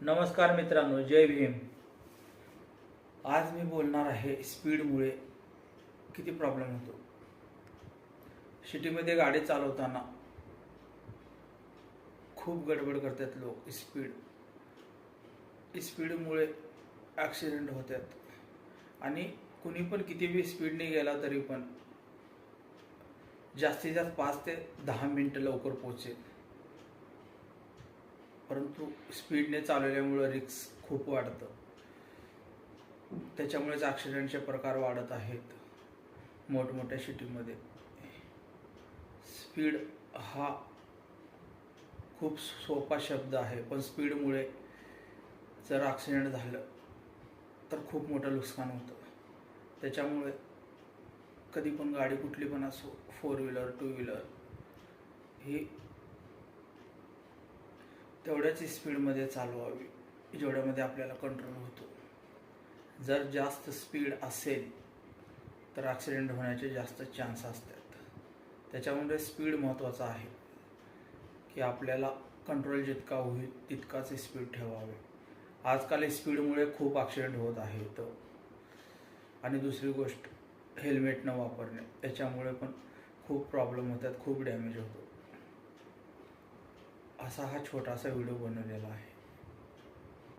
नमस्कार मित्रांनो, जय भीम. आज मी बोलणार आहे स्पीडमुळे किती प्रॉब्लेम होतो. सिटीमध्ये गाडी चालवताना खूप गडबड करतात लोक. स्पीडमुळे ॲक्सिडेंट होतात आणि कुणी पण किती बी स्पीडने गेला तरी पण जास्तीत जास्त 5 ते 10 मिनटं लवकर पोहोचेल. परंतु स्पीडने चालवल्यामुळं रिस्क खूप वाढतं. त्याच्यामुळेच ॲक्सिडेंटचे प्रकार वाढत आहेत मोठमोठ्या सिटीमध्ये. स्पीड हा खूप सोपा शब्द आहे, पण स्पीडमुळे जर ॲक्सिडेंट झालं तर खूप मोठं नुकसान होतं. त्याच्यामुळे कधी पण गाडी कुठली पण असो, 4 व्हीलर 2 व्हीलर, ही तेवढ्याच स्पीडमध्ये चालवावी जेवढ्यामध्ये आपल्याला कंट्रोल होतो. जर जास्त स्पीड असेल तर ॲक्सिडेंट होण्याचे जास्त चान्स असतात. त्याच्यामुळे स्पीड महत्त्वाचा आहे की आपल्याला कंट्रोल जितका होईल तितकाच स्पीड ठेवावे. आजकाल स्पीडमुळे खूप ॲक्सिडेंट होत आहेत. आणि दुसरी गोष्ट, हेल्मेट न वापरणे, याच्यामुळे पण खूप प्रॉब्लेम होतात, खूप डॅमेज होतो. असा हा छोटासा व्हिडिओ बनवलेला आहे.